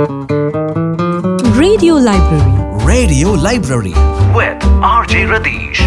Radio Library. Radio Library with RJ Radish.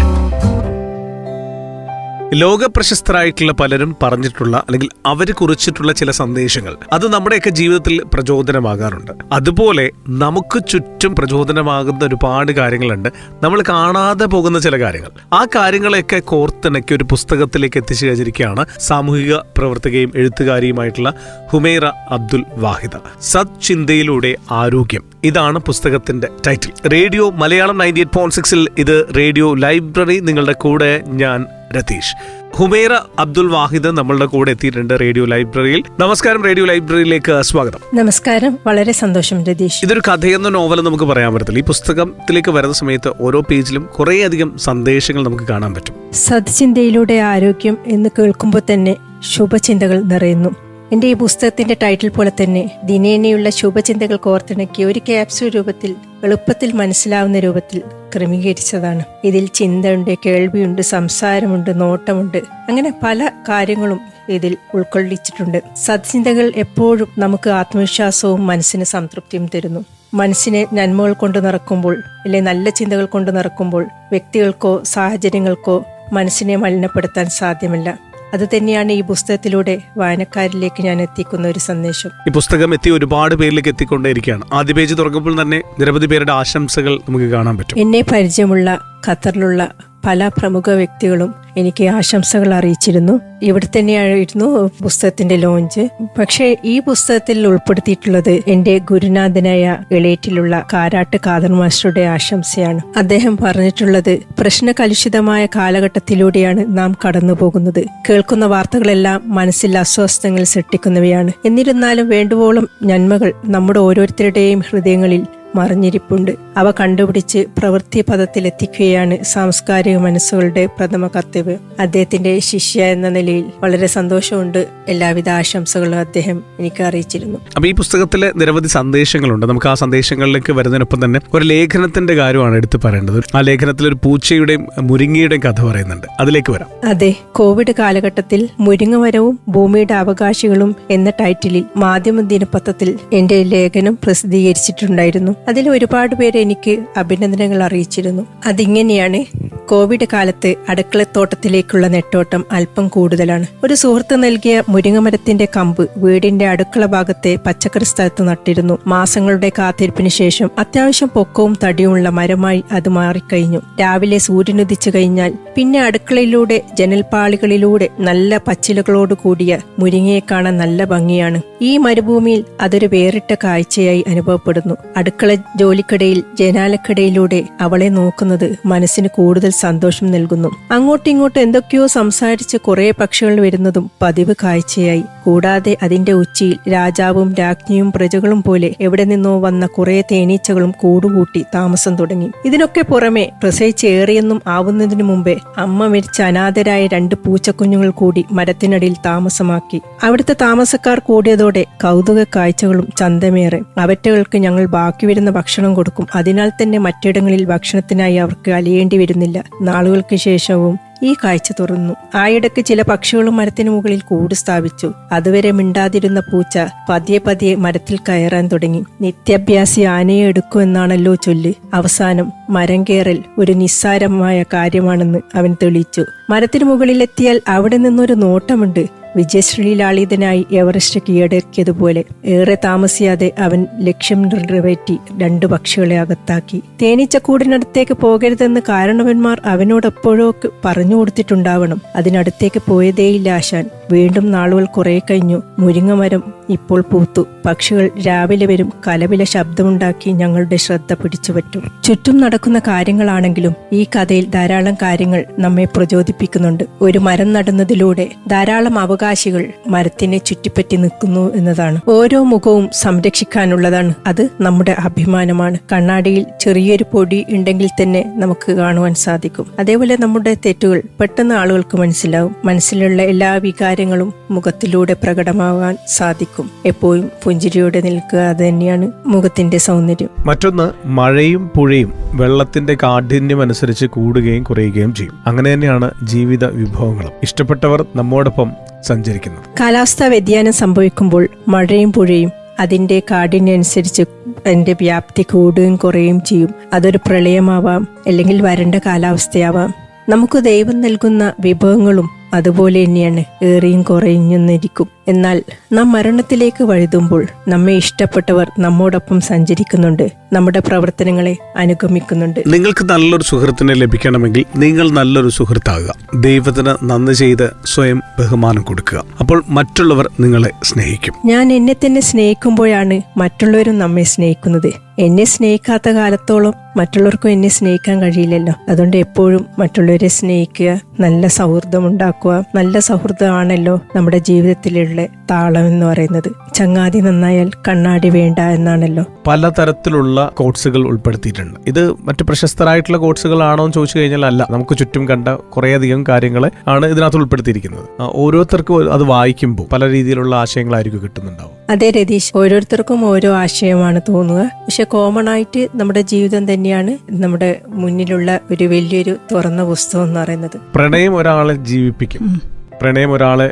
ലോക പ്രശസ്തരായിട്ടുള്ള പലരും പറഞ്ഞിട്ടുള്ള അല്ലെങ്കിൽ അവർ കുറിച്ചിട്ടുള്ള ചില സന്ദേശങ്ങൾ അത് നമ്മുടെയൊക്കെ ജീവിതത്തിൽ പ്രചോദനമാകാറുണ്ട്. അതുപോലെ നമുക്ക് ചുറ്റും പ്രചോദനമാകുന്ന ഒരുപാട് കാര്യങ്ങളുണ്ട്, നമ്മൾ കാണാതെ പോകുന്ന ചില കാര്യങ്ങൾ. ആ കാര്യങ്ങളെയൊക്കെ കോർത്തിണക്കി ഒരു പുസ്തകത്തിലേക്ക് എത്തിച്ചു കഴിഞ്ഞിരിക്കുകയാണ് സാമൂഹിക പ്രവർത്തകയും എഴുത്തുകാരിയുമായിട്ടുള്ള ഹുമൈറ അബ്ദുൽ വാഹിദ. സദ്ചിന്തയിലൂടെ ആരോഗ്യം, ഇതാണ് പുസ്തകത്തിന്റെ ടൈറ്റിൽ. റേഡിയോ മലയാളം 98.6 ഇത് റേഡിയോ ലൈബ്രറി. നിങ്ങളുടെ കൂടെ ഞാൻ രതീഷ്. ഹുമൈറ അബ്ദുൽ വാഹിദ് നമ്മളുടെ കൂടെ എത്തിയിട്ടുണ്ട് റേഡിയോ ലൈബ്രറിയിൽ. നമസ്കാരം, റേഡിയോ ലൈബ്രറിയിലേക്ക് സ്വാഗതം. നമസ്കാരം, വളരെ സന്തോഷം രതീഷ്. ഇതൊരു കഥയെന്ന നോവൽ നമുക്ക് പറയാൻ പറ്റത്തില്ല. ഈ പുസ്തകത്തിലേക്ക് വരുന്ന സമയത്ത് ഓരോ പേജിലും കുറേയധികം സന്ദേശങ്ങൾ നമുക്ക് കാണാൻ പറ്റും. സദ്ചിന്തയിലൂടെ ആരോഗ്യം എന്ന് കേൾക്കുമ്പോൾ തന്നെ ശുഭചിന്തകൾ നിറയുന്നു. എന്റെ ഈ പുസ്തകത്തിന്റെ ടൈറ്റിൽ പോലെ തന്നെ ദിനേനയുള്ള ശുഭചിന്തകൾ കോർത്തിണക്കി ഒരു ക്യാപ്സ്യൂൾ രൂപത്തിൽ എളുപ്പത്തിൽ മനസ്സിലാവുന്ന രൂപത്തിൽ ക്രമീകരിച്ചതാണ്. ഇതിൽ ചിന്തയുണ്ട്, കേൾവിയുണ്ട്, സംസാരമുണ്ട്, നോട്ടമുണ്ട്, അങ്ങനെ പല കാര്യങ്ങളും ഇതിൽ ഉൾക്കൊള്ളിച്ചിട്ടുണ്ട്. സദ്ചിന്തകൾ എപ്പോഴും നമുക്ക് ആത്മവിശ്വാസവും മനസ്സിന് സംതൃപ്തിയും തരുന്നു. മനസ്സിനെ നന്മകൾ കൊണ്ട് നിറക്കുമ്പോൾ, അല്ലെ നല്ല ചിന്തകൾ കൊണ്ട് നിറക്കുമ്പോൾ വ്യക്തികൾക്കോ സാഹചര്യങ്ങൾക്കോ മനസ്സിനെ മലിനപ്പെടുത്താൻ സാധ്യമല്ല. അത് തന്നെയാണ് ഈ പുസ്തകത്തിലൂടെ വായനക്കാരിലേക്ക് ഞാൻ എത്തിക്കുന്ന ഒരു സന്ദേശം. ഈ പുസ്തകം എത്തി ഒരുപാട് പേരിലേക്ക് എത്തിക്കൊണ്ടേയിരിക്കുകയാണ്. ആദ്യ പേജ് തുറക്കുമ്പോൾ തന്നെ നിരവധി പേരുടെ ആശംസകൾ നമുക്ക് കാണാൻ പറ്റും. എന്നെ പരിചയമുള്ള ഖത്തറിലുള്ള പല പ്രമുഖ വ്യക്തികളും എനിക്ക് ആശംസകൾ അറിയിച്ചിരുന്നു. ഇവിടെ തന്നെയായിരുന്നു പുസ്തകത്തിന്റെ ലോഞ്ച്. പക്ഷേ ഈ പുസ്തകത്തിൽ ഉൾപ്പെടുത്തിയിട്ടുള്ളത് എന്റെ ഗുരുനാഥനായ എളേറ്റിലുള്ള കാരാട്ട് ഖാദർ മാസ്റ്ററുടെ ആശംസയാണ്. അദ്ദേഹം പറഞ്ഞിട്ടുള്ളത്, പ്രശ്നകലുഷിതമായ കാലഘട്ടത്തിലൂടെയാണ് നാം കടന്നു പോകുന്നത്. കേൾക്കുന്ന വാർത്തകളെല്ലാം മനസ്സിൽ അസ്വസ്ഥങ്ങൾ സൃഷ്ടിക്കുന്നവയാണ്. എന്നിരുന്നാലും വേണ്ടുവോളം നന്മകൾ നമ്മുടെ ഓരോരുത്തരുടെയും ഹൃദയങ്ങളിൽ മറിഞ്ഞിരിപ്പുണ്ട്. അവ കണ്ടുപിടിച്ച് പ്രവൃത്തി പദത്തിലെത്തിക്കുകയാണ് സാംസ്കാരിക മനസ്സുകളുടെ പ്രഥമ കർത്തവ്യം. അദ്ദേഹത്തിന്റെ ശിഷ്യ എന്ന നിലയിൽ വളരെ സന്തോഷമുണ്ട്. എല്ലാവിധ ആശംസകളും അദ്ദേഹം എനിക്ക് അറിയിച്ചിരുന്നു. അപ്പൊ ഈ പുസ്തകത്തിലെ നിരവധി സന്ദേശങ്ങളുണ്ട്. നമുക്ക് ആ സന്ദേശങ്ങളിലേക്ക് വരുന്നതിനൊപ്പം തന്നെ ഒരു ലേഖനത്തിന്റെ കാര്യമാണ് എടുത്തു പറയേണ്ടത്. ആ ലേഖനത്തിൽ ഒരു പൂച്ചയുടെയും മുരിങ്ങയുടെയും കഥ പറയുന്നുണ്ട്. അതിലേക്ക് വരാം. അതെ, കോവിഡ് കാലഘട്ടത്തിൽ മുരിങ്ങമരവും ഭൂമിയുടെ അവകാശികളും എന്ന ടൈറ്റിലിൽ മാധ്യമ ദിനപത്രത്തിൽ എന്റെ ലേഖനം പ്രസിദ്ധീകരിച്ചിട്ടുണ്ടായിരുന്നു. അതിൽ ഒരുപാട് പേര് എനിക്ക് അഭിനന്ദനങ്ങൾ അറിയിച്ചിരുന്നു. അതിങ്ങനെയാണ്: കോവിഡ് കാലത്ത് അടുക്കളത്തോട്ടത്തിലേക്കുള്ള നെട്ടോട്ടം അല്പം കൂടുതലാണ്. ഒരു സുഹൃത്ത് നൽകിയ മുരിങ്ങമരത്തിന്റെ കമ്പ് വീടിന്റെ അടുക്കള ഭാഗത്തെ പച്ചക്കറി സ്ഥലത്ത് നട്ടിരുന്നു. മാസങ്ങളുടെ കാത്തിരിപ്പിന് ശേഷം അത്യാവശ്യം പൊക്കവും തടിയുമുള്ള മരമായി അത് മാറിക്കഴിഞ്ഞു. രാവിലെ സൂര്യനുദിച്ചു കഴിഞ്ഞാൽ പിന്നെ അടുക്കളയിലൂടെ ജനൽപ്പാളികളിലൂടെ നല്ല പച്ചിലകളോട് കൂടിയ മുരിങ്ങയെ കാണാൻ നല്ല ഭംഗിയാണ്. ഈ മരുഭൂമിയിൽ അതൊരു വേറിട്ട കാഴ്ചയായി അനുഭവപ്പെടുന്നു. അടുക്കള ജോലിക്കിടയിൽ ജനാലക്കിടയിലൂടെ അവളെ നോക്കുന്നത് മനസ്സിന് കൂടുതൽ സന്തോഷം നൽകുന്നു. അങ്ങോട്ടും ഇങ്ങോട്ടും എന്തൊക്കെയോ സംസാരിച്ച് കുറെ പക്ഷികൾ വരുന്നതും പതിവ് കാഴ്ചയായി. കൂടാതെ അതിന്റെ ഉച്ചിയിൽ രാജാവും രാജ്ഞിയും പ്രജകളും പോലെ എവിടെ നിന്നോ വന്ന കുറെ തേനീച്ചകളും കൂടുകൂട്ടി താമസം തുടങ്ങി. ഇതിനൊക്കെ പുറമെ പ്രസവിച്ച് ഏറിയൊന്നും ആവുന്നതിനു മുമ്പേ അമ്മ മരിച്ച അനാഥരായ 2 പൂച്ചക്കുഞ്ഞുങ്ങൾ കൂടി മരത്തിനടിയിൽ താമസമാക്കി. അവിടുത്തെ താമസക്കാർ കൂടിയതോടെ കൗതുക കാഴ്ചകളും ചന്തമേറെ. അവറ്റകൾക്ക് ഞങ്ങൾ ബാക്കി വരുന്ന ഭക്ഷണം കൊടുക്കും. അതിനാൽ തന്നെ മറ്റിടങ്ങളിൽ ഭക്ഷണത്തിനായി അവർക്ക് അലയേണ്ടി വരുന്നില്ല. നാളുകൾക്ക് ശേഷവും ഈ കാഴ്ച തുറന്നു. ആയിടക്ക് ചില പക്ഷികളും മരത്തിന് മുകളിൽ കൂട് സ്ഥാപിച്ചു. അതുവരെ മിണ്ടാതിരുന്ന പൂച്ച പതിയെ പതിയെ മരത്തിൽ കയറാൻ തുടങ്ങി. നിത്യാഭ്യാസി ആനയെ എടുക്കുമെന്നാണല്ലോ ചൊല്ല്. അവസാനം മരം കയറൽ ഒരു നിസ്സാരമായ കാര്യമാണെന്ന് അവൻ തെളിയിച്ചു. മരത്തിനു മുകളിലെത്തിയാൽ അവിടെ നിന്നൊരു നോട്ടമുണ്ട്. വിജയശ്രീലാളിതനായി എവറസ്റ്റ് കീഴടക്കിയതുപോലെ. ഏറെ താമസിയാതെ അവൻ ലക്ഷ്യം നിറവേറ്റി 2 പക്ഷികളെ അകത്താക്കി. തേനീച്ചക്കൂടിനടുത്തേക്ക് പോകരുതെന്ന് കാരണവന്മാർ അവനോടെപ്പോഴോ പറഞ്ഞു കൊടുത്തിട്ടുണ്ടാവണം. അതിനടുത്തേക്ക് പോയതേയില്ല ആശാൻ. വീണ്ടും നാളുകൾ കുറെ കഴിഞ്ഞു. മുരിങ്ങമരം ഇപ്പോൾ പൂത്തു. പക്ഷികൾ രാവിലെ വരും. കലപില ശബ്ദമുണ്ടാക്കി ഞങ്ങളുടെ ശ്രദ്ധ പിടിച്ചുപറ്റും. ചുറ്റും നടക്കുന്ന കാര്യങ്ങളാണെങ്കിലും ഈ കഥയിൽ ധാരാളം കാര്യങ്ങൾ നമ്മെ പ്രചോദിപ്പിക്കുന്നുണ്ട്. ഒരു മരം നടുന്നതിലൂടെ ധാരാളം അവകാശികൾ മരത്തിനെ ചുറ്റിപ്പറ്റി നിൽക്കുന്നു എന്നതാണ്. ഓരോ മുഖവും സംരക്ഷിക്കാനുള്ളതാണ്. അത് നമ്മുടെ അഭിമാനമാണ്. കണ്ണാടിയിൽ ചെറിയൊരു പൊടി ഉണ്ടെങ്കിൽ തന്നെ നമുക്ക് കാണുവാൻ സാധിക്കും. അതേപോലെ നമ്മുടെ തെറ്റുകൾ പെട്ടെന്ന് ആളുകൾക്ക് മനസ്സിലാവും. മനസ്സിലുള്ള എല്ലാ വികാരങ്ങളും മുഖത്തിലൂടെ പ്രകടമാവാൻ സാധിക്കും. എപ്പോഴും പുഞ്ചിരിയോടെ നിൽക്കുക, അത് തന്നെയാണ് മുഖത്തിന്റെ സൗന്ദര്യം. മറ്റൊന്ന്, മഴയും പുഴയും വെള്ളത്തിന്റെ കാഠിന്യം അനുസരിച്ച് കൂടുകയും കുറയുകയും ചെയ്യും. അങ്ങനെ തന്നെയാണ് ജീവിത വിഭവങ്ങളും. ഇഷ്ടപ്പെട്ടവർ നമ്മോടൊപ്പം സഞ്ചരിക്കുന്നത്. കാലാവസ്ഥാ വ്യതിയാനം സംഭവിക്കുമ്പോൾ മഴയും പുഴയും അതിൻ്റെ കാഠിന്യമനുസരിച്ച് അതിൻ്റെ വ്യാപ്തി കൂടുകയും കുറയുകയും ചെയ്യും. അതൊരു പ്രളയമാവാം, അല്ലെങ്കിൽ വരണ്ട കാലാവസ്ഥയാവാം. നമുക്ക് ദൈവം നൽകുന്ന വിഭവങ്ങളും അതുപോലെ തന്നെയാണ് ഏറിയും കുറഞ്ഞിരിക്കും. എന്നാൽ നാം മരണത്തിലേക്ക് വഴുതുമ്പോൾ നമ്മെ ഇഷ്ടപ്പെട്ടവർ നമ്മോടൊപ്പം സഞ്ചരിക്കുന്നുണ്ട്, നമ്മുടെ പ്രവർത്തനങ്ങളെ അനുഗമിക്കുന്നുണ്ട്. നിങ്ങൾക്ക് നല്ലൊരു സുഹൃത്തിനെ ലഭിക്കണമെങ്കിൽ നിങ്ങൾ നല്ലൊരു സുഹൃത്താകുക. ദൈവത്തിന് നന്ദി ചെയ്ത് സ്വയം ബഹുമാനം കൊടുക്കുക. അപ്പോൾ മറ്റുള്ളവർ നിങ്ങളെ സ്നേഹിക്കും. ഞാൻ എന്നെ തന്നെ സ്നേഹിക്കുമ്പോഴാണ് മറ്റുള്ളവരും നമ്മെ സ്നേഹിക്കുന്നത്. എന്നെ സ്നേഹിക്കാത്ത കാലത്തോളം മറ്റുള്ളവർക്കും എന്നെ സ്നേഹിക്കാൻ കഴിയില്ലല്ലോ. അതുകൊണ്ട് എപ്പോഴും മറ്റുള്ളവരെ സ്നേഹിക്കുക, നല്ല സൗഹൃദം ഉണ്ടാക്കുക. നല്ല സൗഹൃദമാണല്ലോ നമ്മുടെ ജീവിതത്തിലുള്ള താളം എന്ന് പറയുന്നത്. ചങ്ങാതി നന്നായാൽ കണ്ണാടി വേണ്ട എന്നാണല്ലോ. പലതരത്തിലുള്ള കോഴ്സുകൾ ഉൾപ്പെടുത്തിയിട്ടുണ്ട്. ഇത് മറ്റു പ്രശസ്തരായിട്ടുള്ള കോഴ്സുകളാണോ എന്ന് ചോദിച്ചു കഴിഞ്ഞാൽ അല്ല. നമുക്ക് ചുറ്റും കണ്ട കുറേയധികം കാര്യങ്ങൾ ആണ് ഇതിനകത്ത് ഉൾപ്പെടുത്തിയിരിക്കുന്നത്. ഓരോരുത്തർക്കും അത് വായിക്കുമ്പോൾ പല രീതിയിലുള്ള ആശയങ്ങളായിരിക്കും കിട്ടുന്നുണ്ടാവും. അതെ രതീഷ്, ഓരോരുത്തർക്കും ഓരോ ആശയമാണ് തോന്നുക. പക്ഷെ കോമൺ ആയിട്ട് നമ്മുടെ ജീവിതം തന്നെയാണ് നമ്മുടെ മുന്നിലുള്ള ഒരു വലിയൊരു തുറന്ന പുസ്തകം എന്ന് പറയുന്നത്. പ്രണയം ഒരാളെ ജീവിപ്പിക്കും, പ്രണയം ഒരാളെ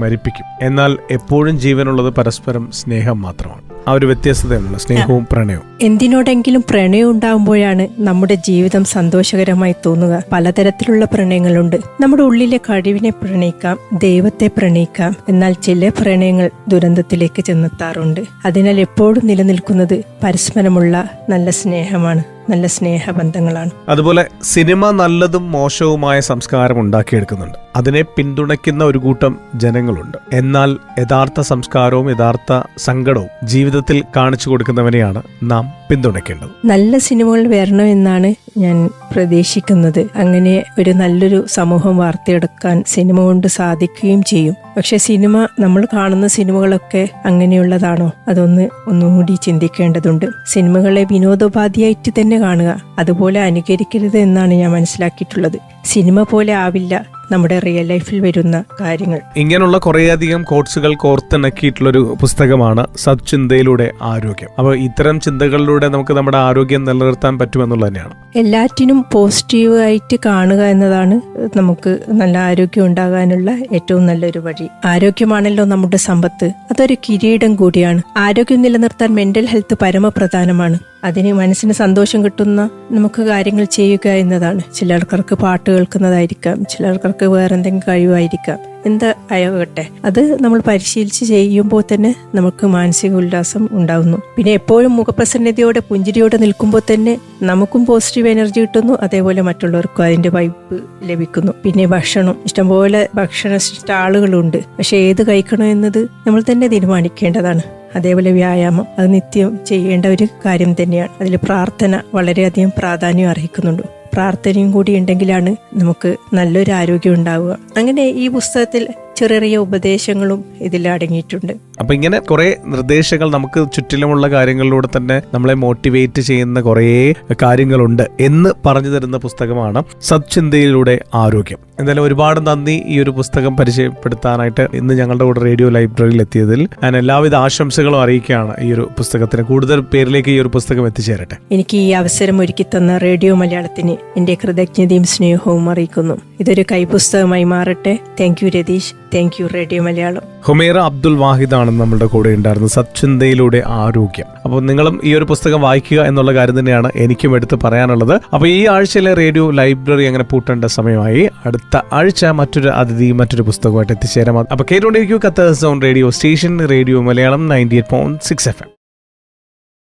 മരിപ്പിക്കും. എന്നാൽ എപ്പോഴും ജീവനുള്ളത് പരസ്പരം സ്നേഹം മാത്രമാണ്. ആ ഒരു വ്യത്യസ്തതയുള്ള സ്നേഹവും പ്രണയവും. എന്തിനോടെങ്കിലും പ്രണയം ഉണ്ടാകുമ്പോഴാണ് നമ്മുടെ ജീവിതം സന്തോഷകരമായി തോന്നുക. പലതരത്തിലുള്ള പ്രണയങ്ങളുണ്ട്. നമ്മുടെ ഉള്ളിലെ കഴിവിനെ പ്രണയിക്കാം, ദൈവത്തെ പ്രണയിക്കാം. എന്നാൽ ചില പ്രണയങ്ങൾ ദുരന്തത്തിലേക്ക് ചെന്നെത്താറുണ്ട്. അതിനാൽ എപ്പോഴും നിലനിൽക്കുന്നത് പരസ്പരമുള്ള നല്ല സ്നേഹമാണ്, നല്ല സ്നേഹബന്ധങ്ങളാണ്. അതുപോലെ സിനിമ നല്ലതും മോശവുമായ സംസ്കാരം ഉണ്ടാക്കിയെടുക്കുന്നുണ്ട്. അതിനെ പിന്തുണയ്ക്കുന്ന ഒരു കൂട്ടം ജനങ്ങളുണ്ട്. എന്നാൽ യഥാർത്ഥ സംസ്കാരവും യഥാർത്ഥ സങ്കടവും ജീവിതത്തിൽ കാണിച്ചു കൊടുക്കുന്നവനെയാണ് നാം പിന്തുണയ്ക്കേണ്ടത്. നല്ല സിനിമകൾ വരണമെന്നാണ് ഞാൻ പ്രതീക്ഷിക്കുന്നത്. അങ്ങനെ ഒരു നല്ലൊരു സമൂഹം വാർത്തെടുക്കാൻ സിനിമ കൊണ്ട് സാധിക്കുകയും ചെയ്യും. പക്ഷെ സിനിമ, നമ്മൾ കാണുന്ന സിനിമകളൊക്കെ അങ്ങനെയുള്ളതാണോ? ഒന്നുകൂടി ചിന്തിക്കേണ്ടതുണ്ട്. സിനിമകളെ വിനോദോപാധിയായിട്ട് തന്നെ കാണുക, അതുപോലെ അനുകരിക്കരുത് എന്നാണ് ഞാൻ മനസ്സിലാക്കിയിട്ടുള്ളത്. സിനിമ പോലെ ആവില്ല നമ്മുടെ റിയൽ ലൈഫിൽ വരുന്ന കാര്യങ്ങൾ. ഇങ്ങനെയുള്ള കുറേയധികം കോഴ്സുകൾ കോർത്തിണക്കിയിട്ടുള്ളൊരു പുസ്തകമാണ് സത്ചിന്തയിലൂടെ ആരോഗ്യം. അപ്പോൾ ഇത്തരം ചിന്തകളിലൂടെ നമുക്ക് നമ്മുടെ ആരോഗ്യം നിലനിർത്താൻ പറ്റുമെന്നുള്ളത് തന്നെയാണ്. എല്ലാറ്റിനും പോസിറ്റീവായിട്ട് കാണുക എന്നതാണ് നമുക്ക് നല്ല ആരോഗ്യം ഉണ്ടാകാനുള്ള ഏറ്റവും നല്ലൊരു വഴി. ആരോഗ്യമാണല്ലോ നമ്മുടെ സമ്പത്ത്, അതൊരു കിരീടം കൂടിയാണ്. ആരോഗ്യം നിലനിർത്താൻ മെന്റൽ ഹെൽത്ത് പരമപ്രധാനമാണ്. അതിന് മനസ്സിന് സന്തോഷം കിട്ടുന്ന നമുക്ക് കാര്യങ്ങൾ ചെയ്യുക എന്നതാണ്. ചിലർക്കർക്ക് പാട്ട് കേൾക്കുന്നതായിരിക്കാം, ചിലർക്കർക്ക് വേറെന്തെങ്കിലും കഴിവായിരിക്കാം. എന്താ ആയോട്ടെ, അത് നമ്മൾ പരിശീലിച്ച് ചെയ്യുമ്പോൾ തന്നെ നമുക്ക് മാനസിക ഉല്ലാസം ഉണ്ടാകുന്നു. പിന്നെ എപ്പോഴും മുഖപ്രസന്നതയോടെ പുഞ്ചിരിയോടെ നിൽക്കുമ്പോൾ തന്നെ നമുക്കും പോസിറ്റീവ് എനർജി കിട്ടുന്നു, അതേപോലെ മറ്റുള്ളവർക്കും അതിന്റെ വൈബ് ലഭിക്കുന്നു. പിന്നെ ഭക്ഷണം, ഇഷ്ടംപോലെ ഭക്ഷണ സ്റ്റാളുകളുണ്ട്. പക്ഷെ ഏത് കഴിക്കണം എന്നത് നമ്മൾ തന്നെ തീരുമാനിക്കേണ്ടതാണ്. അതേപോലെ വ്യായാമം, അത് നിത്യം ചെയ്യേണ്ട ഒരു കാര്യം തന്നെയാണ്. അതിൽ പ്രാർത്ഥന വളരെയധികം പ്രാധാന്യം അർഹിക്കുന്നുണ്ട്. പ്രാർത്ഥനയും കൂടി ഉണ്ടെങ്കിലാണ് നമുക്ക് നല്ലൊരു ആരോഗ്യം ഉണ്ടാവുക. അങ്ങനെ ഈ പുസ്തകത്തിൽ ചെറിയ ഉപദേശങ്ങളും ഇതിൽ അടങ്ങിയിട്ടുണ്ട്. അപ്പൊ ഇങ്ങനെ കുറെ നിർദ്ദേശങ്ങൾ നമുക്ക് ചുറ്റിലുമുള്ള കാര്യങ്ങളിലൂടെ തന്നെ നമ്മളെ മോട്ടിവേറ്റ് ചെയ്യുന്ന കുറേ കാര്യങ്ങളുണ്ട് എന്ന് പറഞ്ഞു തരുന്ന പുസ്തകമാണ് സത്ചിന്തയിലൂടെ ആരോഗ്യം. എന്തായാലും ഒരുപാട് നന്ദി ഈ ഒരു പുസ്തകം പരിചയപ്പെടുത്താനായിട്ട് ഇന്ന് ഞങ്ങളുടെ കൂടെ റേഡിയോ ലൈബ്രറിയിൽ എത്തിയതിൽ. ഞാൻ എല്ലാവിധ ആശംസകളും അറിയിക്കുകയാണ്. ഈ ഒരു പുസ്തകത്തിന് കൂടുതൽ പേരിലേക്ക് ഈ ഒരു പുസ്തകം എത്തിച്ചേരട്ടെ. എനിക്ക് ഈ അവസരം ഒരുക്കി തന്ന റേഡിയോ മലയാളത്തിന് എന്റെ കൃതജ്ഞതയും സ്നേഹവും അറിയിക്കുന്നു. ഇതൊരു കൈപുസ്തകമായി മാറട്ടെ. Thank you Ratheesh, thank you radio Malayalam. Humaira Abdul വാഹിദാണ് നമ്മുടെ കൂടെ ഉണ്ടായിരുന്നത്. സത്ചിന്തയിലൂടെ ആരോഗ്യം. അപ്പോൾ നിങ്ങളും ഈ ഒരു പുസ്തകം വായിക്കുക എന്നുള്ള കാര്യം തന്നെയാണ് എനിക്കും എടുത്ത് പറയാനുള്ളത്. അപ്പോൾ ഈ ആഴ്ചയിലെ റേഡിയോ ലൈബ്രറി അങ്ങനെ പൂട്ടേണ്ട സമയമായി. അടുത്ത ആഴ്ച മറ്റൊരു അതിഥി മറ്റൊരു പുസ്തകമായിട്ട് എത്തിച്ചേരാം. അപ്പോൾ കേട്ടുകൊണ്ടിരിക്കൂ കത്തേഴ്സ് on radio station, radio Malayalam 98.6 FM.